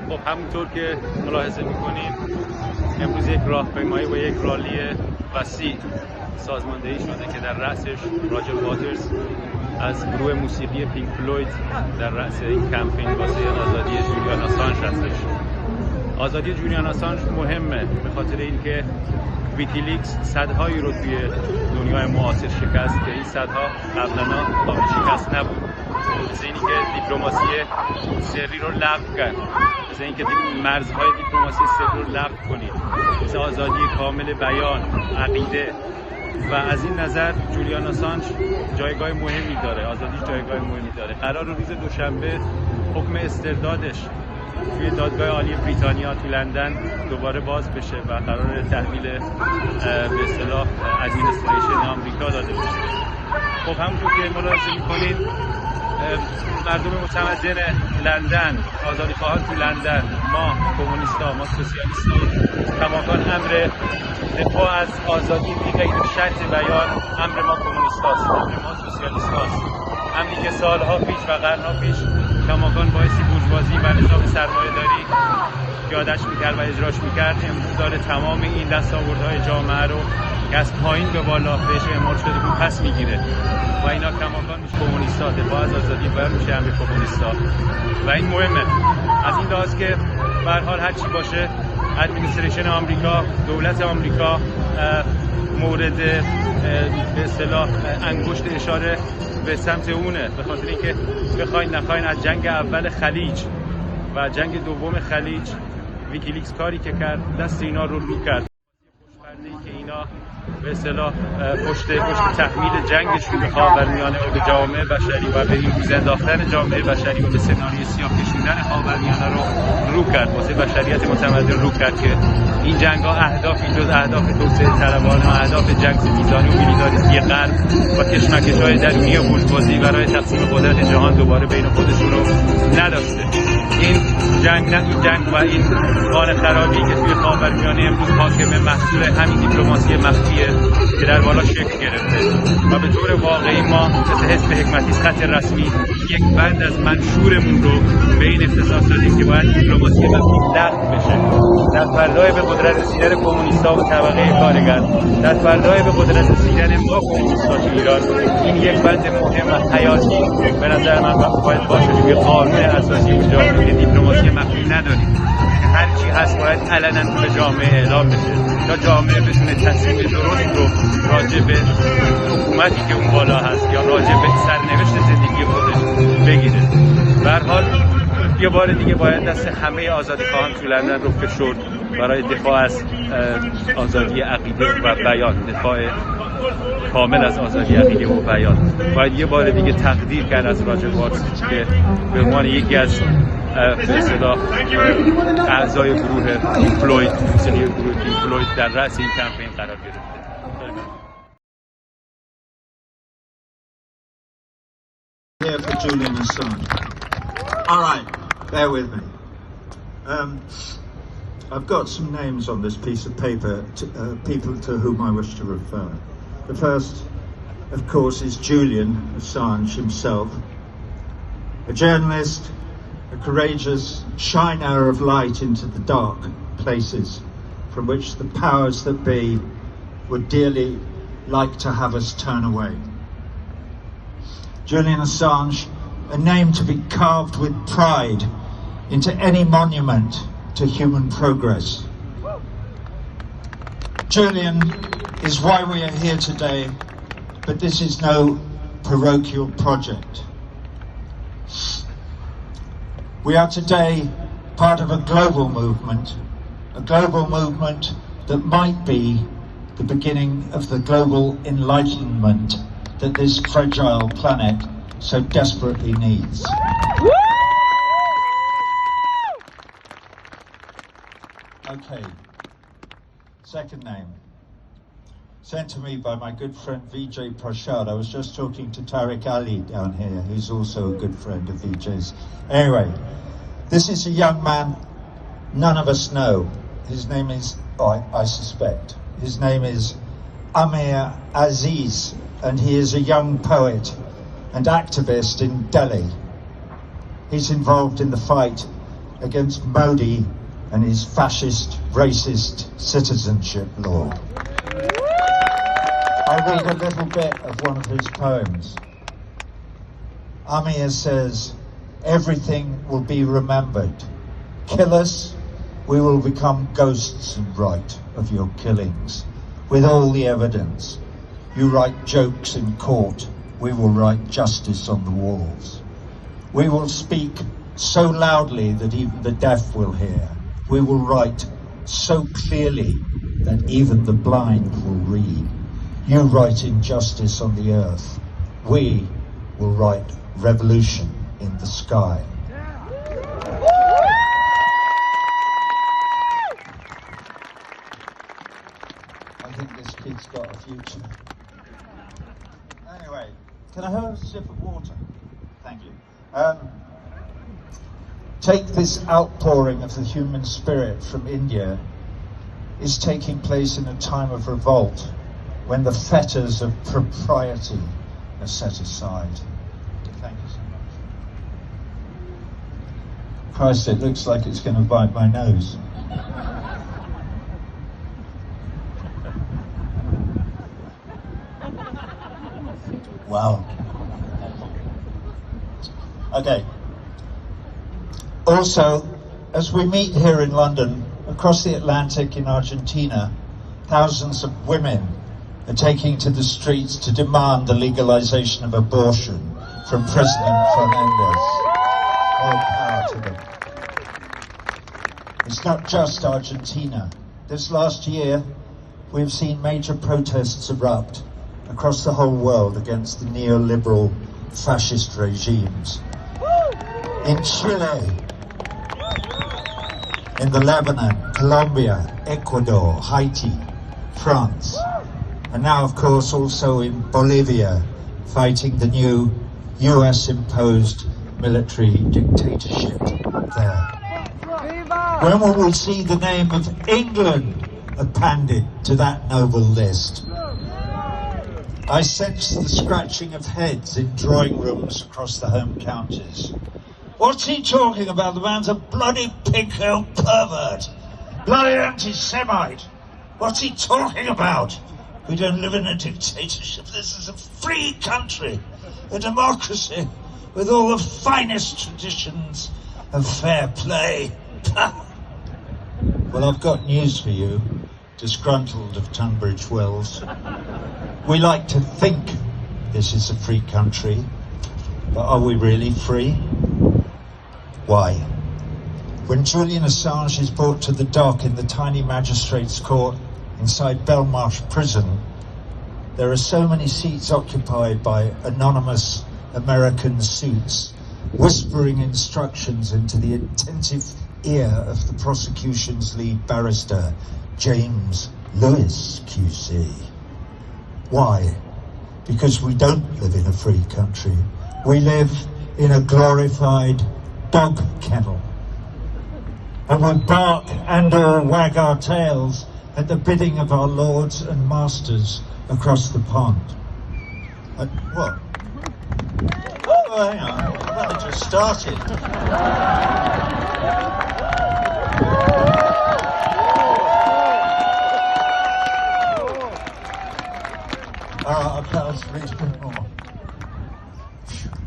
خب همونطور که ملاحظه میکنیم امروز یک راهپیمایی و یک رالی وسیع سازماندهی شده که در رأسش راجر واترز از گروه موسیقی پینک فلوید در رأس این کمپین واسه آزادی جولیان آسانژ هستش. آزادی جولیان آسانژ مهمه به خاطر اینکه ویکیلیکس صدهایی رو توی دنیای معاصر شکست که این صدها قبلا قابل شکست نبود. مثل اینی که دیپلماسی سری رو لغو کرد، مثل اینکه مرزهای دیپلماسی سری رو لغو کنید، مثل آزادی کامل بیان، عقیده. و از این نظر جولیان آسانژ جایگاه مهمی داره، آزادیش جایگاه مهمی داره. قرار روز دوشنبه حکم استردادش توی دادگاه عالی بریتانیا تو لندن دوباره باز بشه و قرار تحویل به اصطلاح ادمنستریشن آمریکا داده بشه. خب همونطور که ملاحظه می‌کنید مردم متمدن لندن، آزادی خواهان تو لندن، ما کمونیست‌ها، ما سوسیالیست‌ها کماکان امر دفاع از آزادی بی غیر شرط بیان امر ما کمونیست‌هاست، امر ما سوسیالیست‌هاست. امری که سالها پیش و قرنها پیش کماکان باعثی بورژوازی و نظام سرمایه‌داری پیاده‌اش می‌کرد و اجراش می‌کرد، امروز داره تمام این دستاوردهای جامعه رو که از پایین به بالا بهش اعمال شده بود پس میگیره و اینا کماکان میشه کمونیست‌ها، دفاع از آزادی بیان میشه امر کمونیست‌ها و این مهمه. از این لحاظ که به هر حال هر چی باشه ادمنستریشن آمریکا، دولت آمریکا مورد به اصطلاح انگشت اشاره به سمت اونه، به خاطر اینکه بخواین نخواین از جنگ اول خلیج و جنگ دوم خلیج ویکیلیکس کاری که کرد دست اینا رو کرد. که اینا به اصطلاح پشت تحمیل جنگشون به خاورمیانه و به جامعه بشری و به این روز انداختن جامعه بشری و به سناریوی سیاه کشیدن خاورمیانه رو کرد، واسه بشریت متمدن رو کرد که این جنگ ها اهدافی جز اهداف توسعه طلبانه و اهداف جنگ ستیزانی و میلیتاریستی غرب و کشمکش های درونی بورژوازی برای تقسیم قدرت جهان دوباره بین خودشون رو نداشته. این جنگ و این حال خرابی که توی خاورمیانه امروز حاکمه محصول همین دیپلماسی مخفیه که در بالا شکل گرفته و به طور واقعی ما مثل حزب حکمتی خط رسمی یک بند از منشورمون رو به این اختصاص دادیم که باید دیپلماسی مخفی لغو بشه. در فردای به قدرت رسیدن کمونیست‌ها و طبقه کارگر، در فردای به قدرت رسیدن ما کمونیست‌ها تو ایران، این یک بند مهم و حیاتی به نظر من باید باشه توی قانون اساسی ایجاد که دیپلماسی مخفی نداریم. هر چی هست باید علنا به جامعه اعلام بشه تا جامعه بتونه تصمیم درست رو راجع به حکومتی که اون بالا هست یا راجع به سرنوشت زندگی خودش بگیره. به هر حال یه بار دیگه باید دست همه آزادی خواهان تو لندن رو فشرد برای دفاع از آزادی عقیده و بیان، دفاع کامل از آزادی عقیده و بیان. باید یه بار دیگه تقدیر کرد از راجر واترز که به عنوان یکی از به اصطلاح اعضای گروه پینک فلوید، موسیقی گروه پینک فلوید در رأس این کمپین قرار گرفته. Here for Julian Assange. All right, bear with me. I've got some names on this piece of paper, people to whom I wish to refer. The first, of course, is Julian Assange himself, a journalist, a courageous shiner of light into the dark places from which the powers that be would dearly like to have us turn away. Julian Assange, a name to be carved with pride into any monument to human progress. Julian is why we are here today, but this is no parochial project. We are today part of a global movement that might be the beginning of the global enlightenment that this fragile planet so desperately needs. Okay, second name, sent to me by my good friend Vijay Prashad. I was just talking to Tariq Ali down here, who's also a good friend of Vijay's. Anyway, this is a young man none of us know. His name is, I suspect, his name is Amir Aziz, and he is a young poet and activist in Delhi. He's involved in the fight against Modi and his fascist, racist citizenship law. I'll read a little bit of one of his poems. Amir says, everything will be remembered. Kill us, we will become ghosts and write of your killings. With all the evidence, you write jokes in court, we will write justice on the walls. We will speak so loudly that even the deaf will hear. We will write so clearly that even the blind will read. You write injustice on the earth. We will write revolution in the sky. I think this kid's got a future. Anyway, can I have a sip of water? Thank you. Take this outpouring of the human spirit from India is taking place in a time of revolt when the fetters of propriety are set aside. Thank you so much. Christ, it looks like it's going to bite my nose. Wow. Okay. Also, as we meet here in London, across the Atlantic in Argentina, thousands of women are taking to the streets to demand the legalization of abortion from President Fernandez. All power to them. It's not just Argentina. This last year, we've seen major protests erupt across the whole world against the neoliberal fascist regimes. In Chile, in the Lebanon, Colombia, Ecuador, Haiti, France, and now of course also in Bolivia, fighting the new US-imposed military dictatorship there. When will we see the name of England appended to that noble list? I sense the scratching of heads in drawing rooms across the home counties. What's he talking about? The man's a bloody pig-tailed pervert. Bloody anti-Semite. What's he talking about? We don't live in a dictatorship. This is a free country, a democracy, with all the finest traditions of fair play. Well, I've got news for you, disgruntled of Tunbridge Wells. We like to think this is a free country, but are we really free? Why? When Julian Assange is brought to the dock in the tiny magistrate's court inside Belmarsh prison, there are so many seats occupied by anonymous American suits, whispering instructions into the attentive ear of the prosecution's lead barrister, James Lewis, QC. Why? Because we don't live in a free country. We live in a glorified dog kennel. And we bark and or wag our tails at the bidding of our lords and masters across the pond. What? Oh, hang on. I've only just started. I'll read a bit more.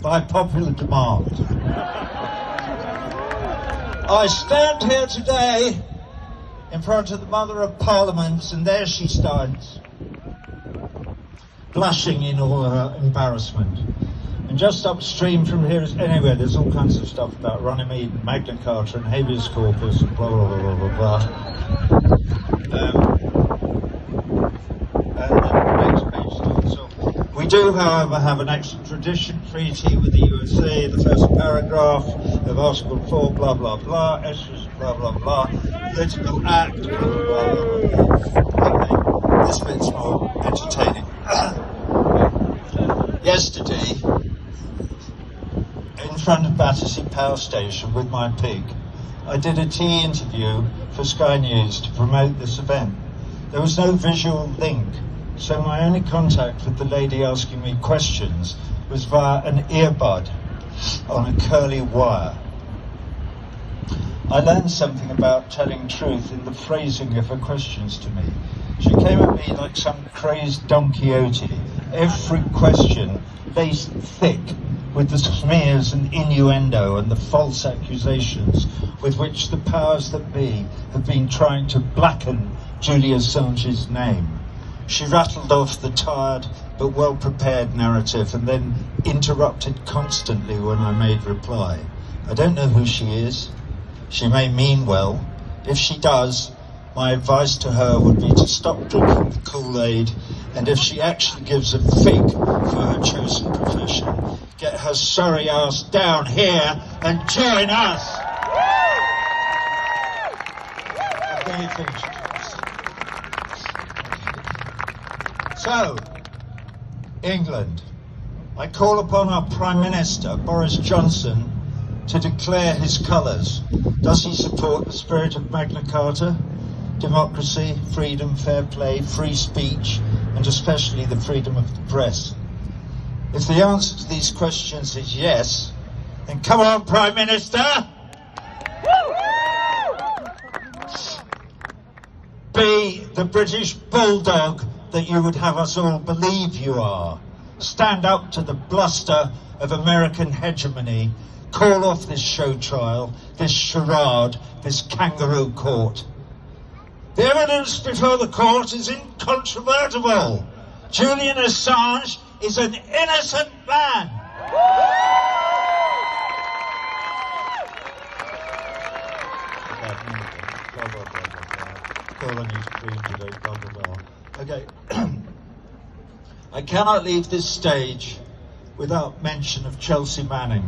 By popular demand. I stand here today in front of the Mother of Parliament, and there she stands, blushing in all her embarrassment. And just upstream from here is, anyway, there's all kinds of stuff about Runnymede and Magna Carta and habeas corpus and blah, blah, blah, blah, blah, blah. And then the next page starts off. We do, however, have an extradition treaty with the USA, the first paragraph of Article 4, blah, blah, blah, Esches, blah, blah, blah, political act, blah, blah, blah, blah. Okay, this bit's more entertaining. Yesterday, in front of Battersea Power Station with my pig, I did a tea interview for Sky News to promote this event. There was no visual link, so my only contact with the lady asking me questions was via an earbud on a curly wire. I learned something about telling truth in the phrasing of her questions to me. She came at me like some crazed Don Quixote, every question laced thick with the smears and innuendo and the false accusations with which the powers that be have been trying to blacken Julian Assange's name. She rattled off the tired but well-prepared narrative and then interrupted constantly when I made reply. I don't know who she is. She may mean well. If she does, my advice to her would be to stop drinking the Kool-Aid, and if she actually gives a fig for her chosen profession, get her sorry ass down here and join us. I'm very finished. So, England. I call upon our Prime Minister, Boris Johnson, to declare his colours. Does he support the spirit of Magna Carta? Democracy, freedom, fair play, free speech, and especially the freedom of the press? If the answer to these questions is yes, then come on, Prime Minister! Be the British bulldog that you would have us all believe you are. Stand up to the bluster of American hegemony. Call off this show trial, this charade, this kangaroo court. The evidence before the court is incontrovertible. Julian Assange is an innocent man. Okay. I cannot leave this stage without mention of Chelsea Manning,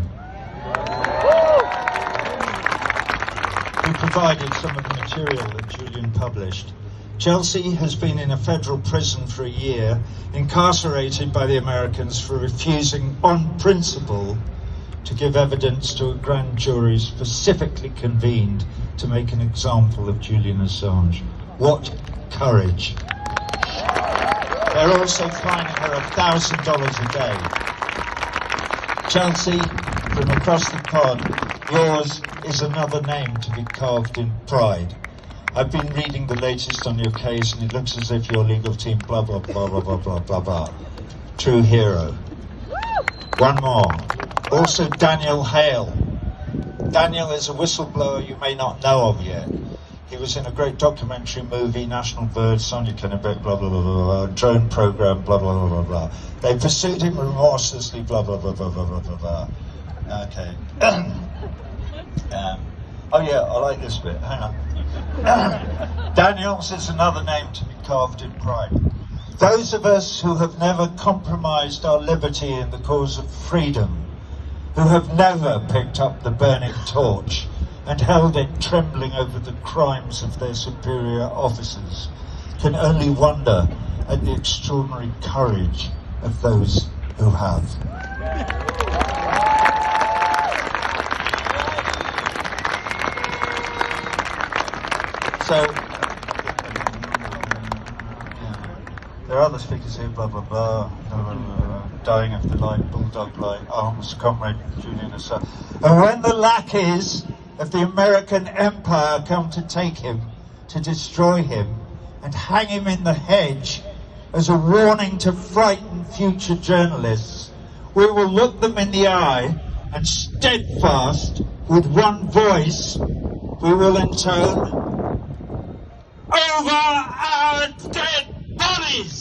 who provided some of the material that Julian published. Chelsea has been in a federal prison for a year, incarcerated by the Americans for refusing on principle to give evidence to a grand jury specifically convened to make an example of Julian Assange. What courage. They're also fining her $1,000 a day. Chelsea, from across the pond, yours is another name to be carved in pride. I've been reading the latest on your case and it looks as if your legal team blah blah blah blah blah blah blah blah. True hero. One more. Also Daniel Hale. Daniel is a whistleblower you may not know of yet. He was in a great documentary movie, National Bird, Sonia Kennebec, blah, blah, blah, blah, blah, drone program, blah, blah, blah, blah, blah. They pursued him remorselessly, blah, blah, blah, blah, blah, blah, blah, blah. Okay. Oh yeah, I like this bit, hang on. Daniels is another name to be carved in pride. Those of us who have never compromised our liberty in the cause of freedom, who have never picked up the burning torch and held it trembling over the crimes of their superior officers, can only wonder at the extraordinary courage of those who have. So, there are other speakers here, blah, blah, blah, dying of the light, bulldog-like arms, comrade Julian Assange. And when the lackeys of the American empire come to take him, to destroy him, and hang him in the hedge as a warning to frighten future journalists, we will look them in the eye and steadfast, with one voice, we will intone, over our dead bodies!